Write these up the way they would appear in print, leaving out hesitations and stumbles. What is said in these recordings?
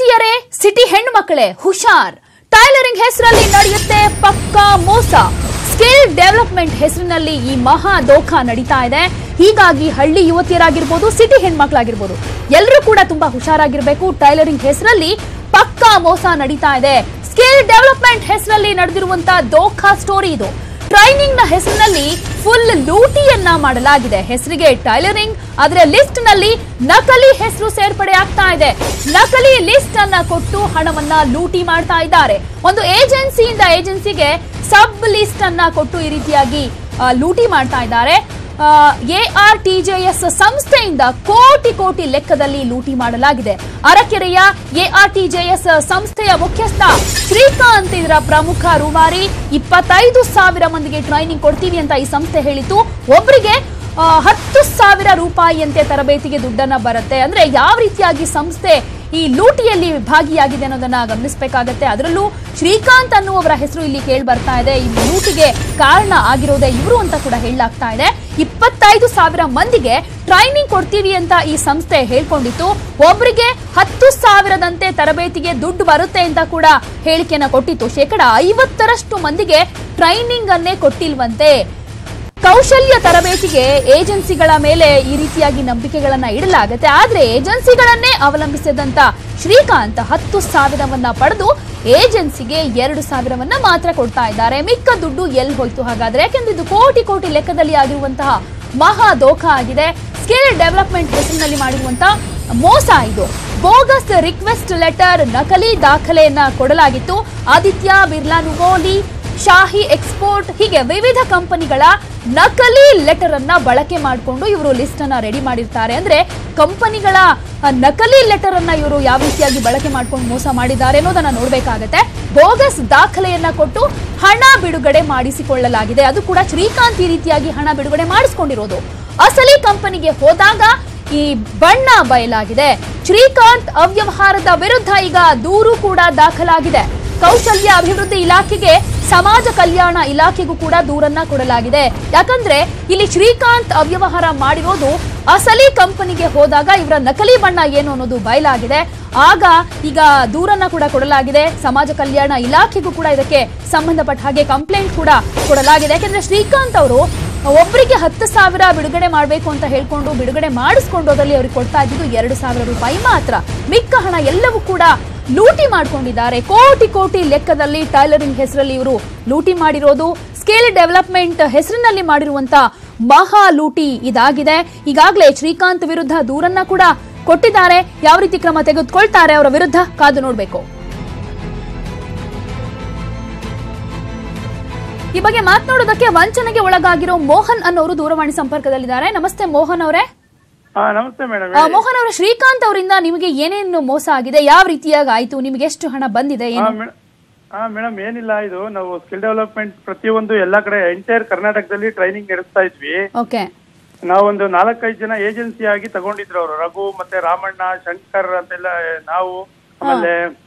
ಯುವತಿಯರೇ, city ಹೆಣ್ಣು ಮಕ್ಕಳೇ ಹುಷಾರ್. ಟೈಲರಿಂಗ್ ಹೆಸರಲ್ಲಿ ನಡೆಯುತ್ತೆ ಪಕ್ಕಾ ಮೋಸ. ಸ್ಕಿಲ್ ಡೆವಲಪ್ಮೆಂಟ್ ಹೆಸರಿನಲ್ಲಿ ಈ ಮಹಾ ದೋಖ ನಡೀತಾ ಇದೆ. ಹೀಗಾಗಿ ಹಳ್ಳಿ ಯುವತಿಯರಾಗಿರ್ಬೋದು, ಸಿಟಿ ಹೆಣ್ಮಕ್ಳಾಗಿರ್ಬೋದು, ಎಲ್ಲರೂ ಕೂಡ ತುಂಬಾ ಹುಷಾರಾಗಿರ್ಬೇಕು. ಟೈಲರಿಂಗ್ ಹೆಸರಲ್ಲಿ ಪಕ್ಕಾ ಮೋಸ ನಡೀತಾ ಇದೆ. ಸ್ಕಿಲ್ ಡೆವಲಪ್ಮೆಂಟ್ ಹೆಸರಲ್ಲಿ ನಡೆದಿರುವಂತಹ ದೋಖಾ ಸ್ಟೋರಿ ಇದು. ಟ್ರೈನಿಂಗ್ ನ ಹೆಸರಿನಲ್ಲಿ ಫುಲ್ ಲೂಟಿಯನ್ನ ಮಾಡಲಾಗಿದೆ. ಹೆಸರಿಗೆ ಟೈಲರಿಂಗ್, ಅದರ ಲಿಸ್ಟ್ ನಲ್ಲಿ ನಕಲಿ ಹೆಸರು ಸೇರ್ಪಡೆ ಆಗ್ತಾ ಇದೆ. ನಕಲಿ ಲಿಸ್ಟ್ ಅನ್ನ ಕೊಟ್ಟು ಹಣವನ್ನ ಲೂಟಿ ಮಾಡ್ತಾ ಇದ್ದಾರೆ. ಒಂದು ಏಜೆನ್ಸಿಯಿಂದ ಏಜೆನ್ಸಿಗೆ ಸಬ್ ಲಿಸ್ಟ್ ಅನ್ನ ಕೊಟ್ಟು ಈ ರೀತಿಯಾಗಿ ಲೂಟಿ ಮಾಡ್ತಾ ಇದ್ದಾರೆ. ARTJS ಸಂಸ್ಥೆಯಿಂದ ಕೋಟಿ ಕೋಟಿ ಲೆಕ್ಕದಲ್ಲಿ ಲೂಟಿ ಮಾಡಲಾಗಿದೆ. ಅರಕೆರೆಯ ARTJS ಸಂಸ್ಥೆಯ ಮುಖ್ಯಸ್ಥ ಶ್ರೀಕಾಂತ್ ಇದರ ಪ್ರಮುಖ ರೂವಾರಿ. 25,000 ಮಂದಿಗೆ ಟ್ರೈನಿಂಗ್ ಕೊಡ್ತೀವಿ ಅಂತ ಈ ಸಂಸ್ಥೆ ಹೇಳಿತ್ತು. ಒಬ್ಬರಿಗೆ 10,000 ರೂಪಾಯಿಯಂತೆ ತರಬೇತಿಗೆ ದುಡ್ಡನ್ನ ಬರುತ್ತೆ. ಅಂದ್ರೆ ಯಾವ ರೀತಿಯಾಗಿ ಸಂಸ್ಥೆ ಈ ಲೂಟಿಯಲ್ಲಿ ಭಾಗಿಯಾಗಿದೆ ಅನ್ನೋದನ್ನ ಗಮನಿಸಬೇಕಾಗತ್ತೆ. ಅದರಲ್ಲೂ ಶ್ರೀಕಾಂತ್ ಅನ್ನುವವರ ಹೆಸರು ಇಲ್ಲಿ ಕೇಳಿ ಬರ್ತಾ ಇದೆ. ಈ ಲೂಟಿಗೆ ಕಾರಣ ಆಗಿರೋದೇ ಇವರು ಅಂತ ಕೂಡ ಹೇಳಲಾಗ್ತಾ ಇದೆ. 25,000 ಮಂದಿಗೆ ಟ್ರೈನಿಂಗ್ ಕೊಡ್ತೀವಿ ಅಂತ ಈ ಸಂಸ್ಥೆ ಹೇಳ್ಕೊಂಡಿತ್ತು. ಒಬ್ಬರಿಗೆ 10,000ದಂತೆ ತರಬೇತಿಗೆ ದುಡ್ಡು ಬರುತ್ತೆ ಅಂತ ಕೂಡ ಹೇಳಿಕೆಯನ್ನ ಕೊಟ್ಟಿತ್ತು. 50% ಮಂದಿಗೆ ಟ್ರೈನಿಂಗ್ ಅನ್ನೇ ಕೊಟ್ಟಿಲ್ವಂತೆ. ಕೌಶಲ್ಯ ತರಬೇತಿಗೆ ಏಜೆನ್ಸಿಗಳ ಮೇಲೆ ಈ ರೀತಿಯಾಗಿ ನಂಬಿಕೆಗಳನ್ನ ಇಡಲಾಗುತ್ತೆ. ಆದ್ರೆ ಏಜೆನ್ಸಿಗಳನ್ನೇ ಅವಲಂಬಿಸಿದಂತ ಶ್ರೀಕಾಂತ್ 10,000ವನ್ನ ಪಡೆದು ಏಜೆನ್ಸಿಗೆ 2,000ವನ್ನ ಮಾತ್ರ ಕೊಡ್ತಾ ಇದ್ದಾರೆ. ಮಿಕ್ಕ ದುಡ್ಡು ಎಲ್ಲಿ ಹೋಯ್ತು ಹಾಗಾದ್ರೆ? ಯಾಕೆಂದ್ರೆ ಇದು ಕೋಟಿ ಕೋಟಿ ಲೆಕ್ಕದಲ್ಲಿ ಆಗಿರುವಂತಹ ಮಹಾ ದೋಖ ಆಗಿದೆ. ಸ್ಕಿಲ್ ಡೆವಲಪ್ಮೆಂಟ್ ಹೆಸರಿನಲ್ಲಿ ಮಾಡಿರುವಂತಹ ಮೋಸ ಇದು. ಬೋಗಸ್ ರಿಕ್ವೆಸ್ಟ್ ಲೆಟರ್, ನಕಲಿ ದಾಖಲೆಯನ್ನ ಕೊಡಲಾಗಿತ್ತು. ಆದಿತ್ಯ ಬಿರ್ಲಾ ನುವೋಲಿ, ಶಾಹಿ ಎಕ್ಸ್ಪೋರ್ಟ್, ಹೀಗೆ ವಿವಿಧ ಕಂಪನಿಗಳ ನಕಲಿ ಲೆಟರ್ ಅನ್ನ ಬಳಕೆ ಮಾಡಿಕೊಂಡು ಇವರು ಲಿಸ್ಟ್ ಅನ್ನ ರೆಡಿ ಮಾಡಿರ್ತಾರೆ. ಅಂದ್ರೆ ಕಂಪನಿಗಳ ನಕಲಿ ಲೆಟರ್ ಅನ್ನ ಇವರು ಯಾವ ರೀತಿಯಾಗಿ ಬಳಕೆ ಮಾಡ್ಕೊಂಡು ಮೋಸ ಮಾಡಿದ್ದಾರೆ ಅನ್ನೋದನ್ನ ನೋಡ್ಬೇಕಾಗತ್ತೆ. ಬೋಗಸ್ ದಾಖಲೆಯನ್ನ ಕೊಟ್ಟು ಹಣ ಬಿಡುಗಡೆ ಮಾಡಿಸಿಕೊಳ್ಳಲಾಗಿದೆ. ಅದು ಕೂಡ ಶ್ರೀಕಾಂತ್ ಈ ರೀತಿಯಾಗಿ ಹಣ ಬಿಡುಗಡೆ ಮಾಡಿಸಿಕೊಂಡಿರೋದು. ಅಸಲಿ ಕಂಪನಿಗೆ ಹೋದಾಗ ಈ ಬಣ್ಣ ಬಯಲಾಗಿದೆ. ಶ್ರೀಕಾಂತ್ ಅವ್ಯವಹಾರದ ವಿರುದ್ಧ ಈಗ ದೂರು ಕೂಡ ದಾಖಲಾಗಿದೆ. ಕೌಶಲ್ಯ ಅಭಿವೃದ್ಧಿ ಇಲಾಖೆಗೆ, ಸಮಾಜ ಕಲ್ಯಾಣ ಇಲಾಖೆಗೂ ಕೂಡ ದೂರನ್ನ ಕೊಡಲಾಗಿದೆ. ಯಾಕಂದ್ರೆ ಇಲ್ಲಿ ಶ್ರೀಕಾಂತ್ ಅವ್ಯವಹಾರ ಮಾಡಿರೋದು ಅಸಲಿ ಕಂಪನಿಗೆ ಹೋದಾಗ ಇವರ ನಕಲಿ ಬಣ್ಣ ಏನು ಅನ್ನೋದು ಬಯಲಾಗಿದೆ. ಆಗ ಈಗ ದೂರನ್ನ ಕೂಡ ಕೊಡಲಾಗಿದೆ. ಸಮಾಜ ಕಲ್ಯಾಣ ಇಲಾಖೆಗೂ ಕೂಡ ಇದಕ್ಕೆ ಸಂಬಂಧಪಟ್ಟ ಹಾಗೆ ಕಂಪ್ಲೇಂಟ್ ಕೂಡ ಕೊಡಲಾಗಿದೆ. ಯಾಕಂದ್ರೆ ಶ್ರೀಕಾಂತ್ ಅವರು ಒಬ್ಬರಿಗೆ 10,000 ಬಿಡುಗಡೆ ಮಾಡಬೇಕು ಅಂತ ಹೇಳ್ಕೊಂಡು ಬಿಡುಗಡೆ ಮಾಡಿಸ್ಕೊಂಡೋದಲ್ಲಿ ಅವ್ರಿಗೆ ಕೊಡ್ತಾ ಇದ್ದು 2,000 ರೂಪಾಯಿ ಮಾತ್ರ. ಮಿಕ್ಕ ಹಣ ಎಲ್ಲವೂ ಕೂಡ ಲೂಟಿ ಮಾಡ್ಕೊಂಡಿದ್ದಾರೆ. ಕೋಟಿ ಕೋಟಿ ಲೆಕ್ಕದಲ್ಲಿ ಟೈಲರಿಂಗ್ ಹೆಸರಲ್ಲಿ ಇವರು ಲೂಟಿ ಮಾಡಿರೋದು. ಸ್ಕಿಲ್ ಡೆವಲಪ್ಮೆಂಟ್ ಹೆಸರಿನಲ್ಲಿ ಮಾಡಿರುವಂತ ಮಹಾ ಲೂಟಿ ಇದಾಗಿದೆ. ಈಗಾಗಲೇ ಶ್ರೀಕಾಂತ್ ವಿರುದ್ಧ ದೂರನ್ನ ಕೂಡ ಕೊಟ್ಟಿದ್ದಾರೆ. ಯಾವ ರೀತಿ ಕ್ರಮ ತೆಗೆದುಕೊಳ್ತಾರೆ ಅವರ ವಿರುದ್ಧ ಕಾದು ನೋಡಬೇಕು. ಈ ಬಗ್ಗೆ ಮಾತನಾಡೋದಕ್ಕೆ ವಂಚನೆಗೆ ಒಳಗಾಗಿರೋ ಮೋಹನ್ ಅನ್ನೋರು ದೂರವಾಣಿ ಸಂಪರ್ಕದಲ್ಲಿದ್ದಾರೆ. ನಮಸ್ತೆ ಮೋಹನ್ ಅವರೇ. ನಮಸ್ತೆ ಮೇಡಮ್. ಮೋಹನ್ ಅವರ, ಶ್ರೀಕಾಂತ್ ಅವರಿಂದ ನಿಮಗೆ ಏನೇನು ಮೋಸ ಆಗಿದೆ, ಯಾವ ರೀತಿಯಾಗಿ ಆಯ್ತು, ನಿಮ್ಗೆ ಎಷ್ಟು ಹಣ ಬಂದಿದೆ? ಮೇಡಮ್ ಏನಿಲ್ಲ, ಇದು ನಾವು ಸ್ಕಿಲ್ ಡೆವಲಪ್ಮೆಂಟ್ ಪ್ರತಿಯೊಂದು ಎಲ್ಲಾ ಕಡೆ ಎಂಟೈರ್ ಕರ್ನಾಟಕದಲ್ಲಿ ಟ್ರೈನಿಂಗ್ ನಡೆಸ್ತಾ ಇದ್ವಿ. ನಾವೊಂದು 4-5 ಜನ ಏಜೆನ್ಸಿ ಆಗಿ ತಗೊಂಡಿದ್ರು ಅವರು, ರಘು ಮತ್ತೆ ರಾಮಣ್ಣ, ಶಂಕರ್ ಅಂತೆಲ್ಲ, ನಾವು ಆಮೇಲೆ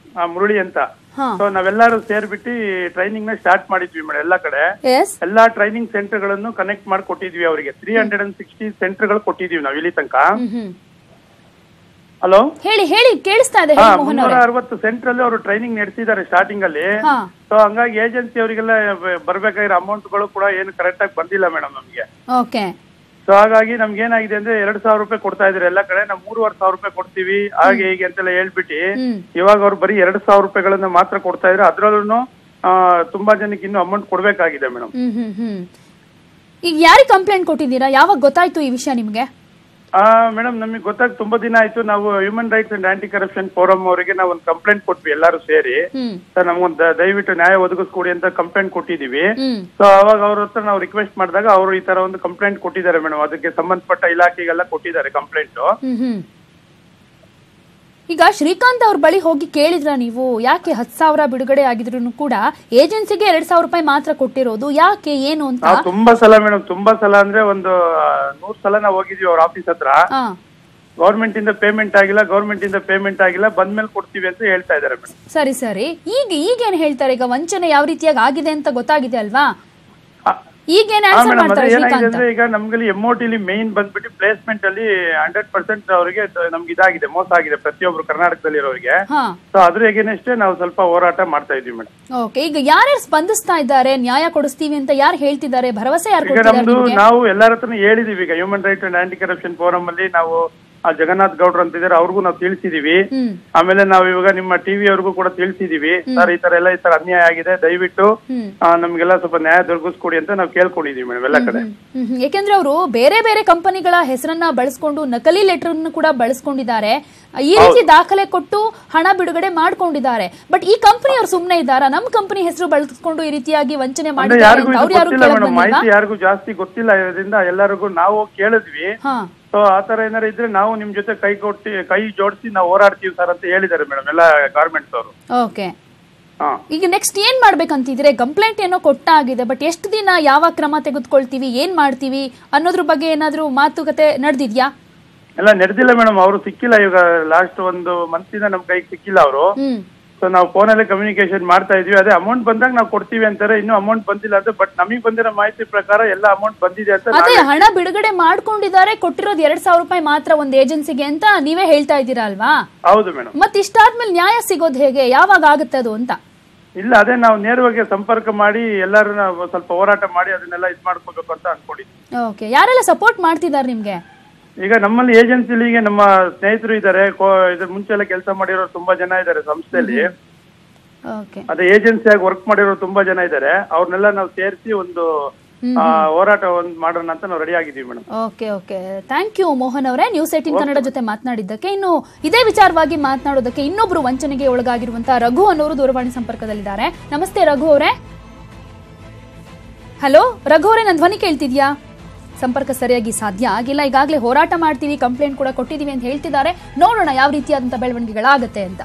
ಮುರಳಿ ಅಂತ. ಸೊ ನಾವೆಲ್ಲರೂ ಸೇರ್ಬಿಟ್ಟು ಟ್ರೈನಿಂಗ್ ನ ಸ್ಟಾರ್ಟ್ ಮಾಡಿದ್ವಿ ಮೇಡಮ್. ಎಲ್ಲಾ ಕಡೆ ಎಲ್ಲಾ ಟ್ರೈನಿಂಗ್ ಸೆಂಟರ್ ಗಳನ್ನು ಕನೆಕ್ಟ್ ಮಾಡಿ ಕೊಟ್ಟಿದ್ವಿ ಅವರಿಗೆ. 360 ಸೆಂಟರ್ ಗಳು ಕೊಟ್ಟಿದೀವಿ ನಾವು ಇಲ್ಲಿ ತನಕ. ಹಲೋ, ಹೇಳಿ ಹೇಳಿ, ಕೇಳಿಸ್ತಾ ಇದೆ. 360 ಸೆಂಟರ್ ಅಲ್ಲಿ ಅವರು ಟ್ರೈನಿಂಗ್ ನಡೆಸಿದ್ದಾರೆ ಸ್ಟಾರ್ಟಿಂಗ್ ಅಲ್ಲಿ. ಸೊ ಹಂಗಾಗಿ ಏಜೆನ್ಸಿ ಅವರಿಗೆಲ್ಲ ಬರ್ಬೇಕಾಗಿರೋ ಅಮೌಂಟ್ ಗಳು ಕೂಡ ಏನು ಕರೆಕ್ಟ್ ಆಗಿ ಬಂದಿಲ್ಲ ಮೇಡಮ್ ನಮ್ಗೆ. ಸೊ ಹಾಗಾಗಿ ನಮ್ಗೆ ಏನಾಗಿದೆ ಅಂದ್ರೆ 2,000 ರೂಪಾಯಿ ಕೊಡ್ತಾ ಇದ್ರೆ ಎಲ್ಲಾ ಕಡೆ, ನಾವು 3,500 ರೂಪಾಯಿ ಕೊಡ್ತೀವಿ ಹಾಗೆ ಹೀಗೆ ಅಂತೆಲ್ಲ ಹೇಳ್ಬಿಟ್ಟು ಇವಾಗ ಅವ್ರು ಬರೀ 2,000 ರೂಪಾಯಿಗಳನ್ನ ಮಾತ್ರ ಕೊಡ್ತಾ ಇದ್ರೆ. ಅದ್ರಲ್ಲೂ ತುಂಬಾ ಜನಕ್ಕೆ ಇನ್ನು ಅಮೌಂಟ್ ಕೊಡ್ಬೇಕಾಗಿದೆ ಮೇಡಮ್. ಈಗ ಯಾರಿಗೆ ಕಂಪ್ಲೇಂಟ್ ಕೊಟ್ಟಿದ್ದೀರಾ? ಯಾವಾಗ ಗೊತ್ತಾಯ್ತು ಈ ವಿಷಯ ನಿಮ್ಗೆ? ಮೇಡಮ್ ನಮಗೆ ಗೊತ್ತಾಗಿ ತುಂಬಾ ದಿನ ಆಯ್ತು. ನಾವು human rights and aunty corruption forum ಅವರಿಗೆ ನಾವು ಒಂದು ಕಂಪ್ಲೇಂಟ್ ಕೊಟ್ವಿ ಎಲ್ಲರೂ ಸೇರಿ. ಸರ್ ನಮ್ಗೊಂದು ದಯವಿಟ್ಟು ನ್ಯಾಯ ಒದಗಿಸ್ಕೊಡಿ ಅಂತ ಕಂಪ್ಲೇಂಟ್ ಕೊಟ್ಟಿದೀವಿ. ಸೊ ಅವಾಗ ಅವ್ರ ಹತ್ರ ನಾವು ರಿಕ್ವೆಸ್ಟ್ ಮಾಡಿದಾಗ ಅವರು ಈ ತರ ಒಂದು ಕಂಪ್ಲೇಂಟ್ ಕೊಟ್ಟಿದ್ದಾರೆ ಮೇಡಮ್. ಅದಕ್ಕೆ ಸಂಬಂಧಪಟ್ಟ ಇಲಾಖೆಗೆಲ್ಲ ಕೊಟ್ಟಿದ್ದಾರೆ ಕಂಪ್ಲೇಂಟ್. ಈಗ ಶ್ರೀಕಾಂತ್ ಅವ್ರ ಬಳಿ ಹೋಗಿ ಕೇಳಿದ್ರ ನೀವು, ಯಾಕೆ 10,000 ಬಿಡುಗಡೆ ಆಗಿದ್ರು ಕೂಡ ಏಜೆನ್ಸಿಗೆ 2,000 ರೂಪಾಯಿ ಮಾತ್ರ ಕೊಟ್ಟಿರೋದು, ಯಾಕೆ, ಏನು ಅಂತ? ತುಂಬಾ ಸಲ ಮೇಡಮ್, ತುಂಬಾ ಸಲ ಅಂದ್ರೆ ಒಂದು 100 ಸಲ ನಾವು ಹೋಗಿದ್ವಿ ಅವ್ರ ಆಫೀಸ್ ಹತ್ರ. ಗವರ್ಮೆಂಟ್ ಇಂದ ಪೇಮೆಂಟ್ ಆಗಿಲ್ಲ, ಬಂದ್ಮೇಲೆ ಕೊಡ್ತೀವಿ ಅಂತ ಹೇಳ್ತಾ ಇದಾರೆ ಮೇಡಮ್. ಸರಿ, ಈಗ ಏನ್ ಹೇಳ್ತಾರೆ? ಈಗ ವಂಚನೆ ಯಾವ ರೀತಿಯಾಗಿ ಆಗಿದೆ ಅಂತ ಗೊತ್ತಾಗಿದೆ ಅಲ್ವಾ? ಈಗೇನ್ ಆನ್ಸರ್ ಮಾಡ್ತಾರೆ ಶ್ರೀಕಾಂತ್? ಅಂದ್ರೆ ಈಗ ನಮ್ಗಲ್ಲಿ MOT ಮೇನ್ ಬಂದ್ಬಿಟ್ಟು ಪ್ಲೇಸ್ಮೆಂಟ್ ಅಲ್ಲಿ 100% ಅವರಿಗೆ ನಮ್ಗೆ ಇದಾಗಿದೆ, ಮೋಸ ಆಗಿದೆ ಪ್ರತಿಯೊಬ್ರು ಕರ್ನಾಟಕದಲ್ಲಿ ಇರೋರಿಗೆ. ಸೊ ಅದ್ರ ಎಗೇನೆಸ್ಟ್ ನಾವು ಸ್ವಲ್ಪ ಹೋರಾಟ ಮಾಡ್ತಾ ಇದೀವಿ ಮೇಡಮ್. ಓಕೆ, ಈಗ ಯಾರ್ಯಾರು ಸ್ಪಂದಿಸ್ತಾ ಇದ್ದಾರೆ, ನ್ಯಾಯ ಕೊಡಿಸ್ತೀವಿ ಅಂತ ಯಾರು ಹೇಳ್ತಿದ್ದಾರೆ, ಭರವಸೆ ಯಾರು ಈಗ ನಮ್ದು ನಾವು ಎಲ್ಲರ ಹತ್ರನೂ ಹೇಳಿದೀವಿ. ಈಗ human right and aunty corruption forum ಅಲ್ಲಿ ನಾವು ಜಗನ್ನಾಥ್ ಗೌಡ್ರು ಅಂತ ಇದಾರೆ, ಅವ್ರಿಗೂ ನಾವು ತಿಳಿಸಿದೀವಿ. ಆಮೇಲೆ ನಾವು ಇವಾಗ ನಿಮ್ಮ ಟಿವಿ ಅವ್ರಿಗೂ ಕೂಡ ತಿಳಿಸಿದೀವಿ, ಸರ್ ಈ ತರ ಅನ್ಯಾಯ ಆಗಿದೆ, ದಯವಿಟ್ಟು ನಮ್ಗೆಲ್ಲ ಸ್ವಲ್ಪ ನ್ಯಾಯ ದೊರಕಿಸ್ಕೊಡಿ ಅಂತ ನಾವು ಕೇಳ್ಕೊಂಡಿದೀವಿ ಮೇಡಮ್ ಎಲ್ಲ ಕಡೆ. ಯಾಕೆಂದ್ರೆ ಅವರು ಬೇರೆ ಬೇರೆ ಕಂಪನಿಗಳ ಹೆಸರನ್ನ ಬಳಸ್ಕೊಂಡು ನಕಲಿ ಲೆಟರ್ ಕೂಡ ಬಳಸ್ಕೊಂಡಿದ್ದಾರೆ, ಈ ರೀತಿ ದಾಖಲೆ ಕೊಟ್ಟು ಹಣ ಬಿಡುಗಡೆ ಮಾಡ್ಕೊಂಡಿದ್ದಾರೆ. ಬಟ್ ಈ ಕಂಪನಿ ಅವ್ರು ಸುಮ್ನೆ ಇದ್ದಾರಾ? ನಮ್ ಕಂಪನಿ ಹೆಸರು ಬಳಸ್ಕೊಂಡು ಈ ರೀತಿಯಾಗಿ ವಂಚನೆ ಮಾಡಿದ್ದಾರೆ, ಮಾಹಿತಿ ಯಾರಿಗೂ ಜಾಸ್ತಿ ಗೊತ್ತಿಲ್ಲ ಇರೋದ್ರಿಂದ ಎಲ್ಲರಿಗೂ ನಾವು ಕೇಳಿದ್ವಿ. ಸೊ ಆತರ ಏನಾರ ಇದ್ರೆ ನಾವು ನಿಮ್ ಜೊತೆ ಕೈ ಜೋಡಿಸಿ ನಾವು ಹೋರಾಡ್ತೀವಿ ಸರ್ ಅಂತ ಹೇಳಿದ್ದಾರೆ ಮೇಡಮ್ ಎಲ್ಲ ಗಾರ್ಮೆಂಟ್ಸ್ ಅವರು. ಓಕೆ, ಈಗ ನೆಕ್ಸ್ಟ್ ಏನ್ ಮಾಡ್ಬೇಕಂತಿದ್ರೆ? ಕಂಪ್ಲೇಂಟ್ ಏನೋ ಕೊಟ್ಟಾಗಿದೆ, ಬಟ್ ಎಷ್ಟು ದಿನ ಯಾವ ಕ್ರಮ ತೆಗೆದುಕೊಳ್ತೀವಿ, ಏನ್ ಮಾಡ್ತೀವಿ ಅನ್ನೋದ್ರ ಬಗ್ಗೆ ಏನಾದ್ರು ಮಾತುಕತೆ ನಡೆದಿದ್ಯಾ? ಎಲ್ಲ ನಡೆದಿಲ್ಲ ಮೇಡಮ್, ಅವರು ಸಿಕ್ಕಿಲ್ಲ. ಈಗ ಲಾಸ್ಟ್ ಒಂದು ಮಂತಿಂದ ನಮ್ ಕೈಗೆ ಸಿಕ್ಕಿಲ್ಲ ಅವರು. ಸೊ ನಾವು ಫೋನಲ್ಲೇ ಕಮ್ಯುನಿಕೇಶನ್ ಮಾಡ್ತಾ ಇದೀವಿ. ಅದೇ ಅಮೌಂಟ್ ಬಂದಾಗ ನಾವು ಕೊಡ್ತೀವಿ ಅಂತಾರೆ, ಇನ್ನೂ ಅಮೌಂಟ್ ಬಂದಿಲ್ಲ ಅಂತ. ಬಟ್ ನಮಗೆ ಬಂದಿರೋ ಮಾಹಿತಿ ಪ್ರಕಾರ ಎಲ್ಲ ಅಮೌಂಟ್ ಬಂದಿದೆ ಅಂತ. ಅದೇ ಹಣ ಬಿಡುಗಡೆ ಮಾಡ್ಕೊಂಡಿದ್ದಾರೆ, ಕೊಟ್ಟಿರೋದು 2,000 ರೂಪಾಯಿ ಮಾತ್ರ ಒಂದು ಏಜೆನ್ಸಿಗೆ ಅಂತ ನೀವೇ ಹೇಳ್ತಾ ಇದ್ದೀರಾ ಅಲ್ವಾ? ಹೌದು ಮೇಡಮ್. ಮತ್ತೆ ಇಷ್ಟಾದ್ಮೇಲೆ ನ್ಯಾಯ ಸಿಗೋದು ಹೇಗೆ, ಯಾವಾಗ ಆಗುತ್ತೆ ಅದು ಅಂತ? ಇಲ್ಲ, ಅದೇ ನಾವು ನೇರವಾಗಿ ಸಂಪರ್ಕ ಮಾಡಿ ಎಲ್ಲರೂ ಸ್ವಲ್ಪ ಹೋರಾಟ ಮಾಡಿ ಅದನ್ನೆಲ್ಲ ಇದು ಮಾಡ್ಕೋಬೇಕು ಅಂತ ಅನ್ಕೊಂಡಿದ್ವಿ. ಓಕೆ, ಯಾರೆಲ್ಲ ಸಪೋರ್ಟ್ ಮಾಡ್ತಿದ್ದಾರೆ ನಿಮ್ಗೆ? ಈಗ ನಮ್ಮಲ್ಲಿ ಏಜೆನ್ಸಿಲಿ ಈಗ ನಮ್ಮ ಸ್ನೇಹಿತರು ಇದ್ದಾರೆ, ಇದ್ರ ಮುಂಚೆ ಎಲ್ಲ ಕೆಲಸ ಮಾಡಿರೋರು ತುಂಬಾ ಜನ ಇದ್ದಾರೆ ಸಂಸ್ಥೆಯಲ್ಲಿ. ಅದೇ ಏಜೆನ್ಸಿಯಾಗಿ ವರ್ಕ್ ಮಾಡಿರೋರು ತುಂಬಾ ಜನ ಇದ್ದಾರೆ. ಅವ್ರನ್ನೆಲ್ಲ ನಾವು ಸೇರಿಸಿ ಒಂದು ಹೋರಾಟ ಮಾಡೋಣ ಅಂತ ನಾವು ರೆಡಿ ಆಗಿದ್ದೀವಿ madam. Okay okay, thank you Mohan ಅವರೇ, ನ್ಯೂಸ್ 18 ಕನ್ನಡ ಜೊತೆ ಮಾತನಾಡಿದ್ದಕ್ಕೆ. ಇನ್ನು ಇದೇ ವಿಚಾರವಾಗಿ ಮಾತನಾಡೋದಕ್ಕೆ ಇನ್ನೊಬ್ರು ವಂಚನೆಗೆ ಒಳಗಾಗಿರುವಂತಹ ರಘು ಅನ್ನೋರು ದೂರವಾಣಿ ಸಂಪರ್ಕದಲ್ಲಿದ್ದಾರೆ. ನಮಸ್ತೆ ರಘು ಅವರೇ. ಹಲೋ ರಘು ಅವರೇ, ನನ್ನ ಧ್ವನಿ ಕೇಳ್ತಿದ್ಯಾ? ಸಂಪರ್ಕ ಸರಿಯಾಗಿ ಸಾಧ್ಯ ಆಗಿಲ್ಲ. ಈಗಾಗಲೇ ಹೋರಾಟ ಮಾಡ್ತೀವಿ, ಕಂಪ್ಲೇಂಟ್ ಕೂಡ ಕೊಟ್ಟಿದೀವಿ ಅಂತ ಹೇಳ್ತಿದ್ದಾರೆ. ನೋಡೋಣ ಯಾವ ರೀತಿಯಾದಂತಹ ಬೆಳವಣಿಗೆಗಳಾಗತ್ತೆ ಅಂತ.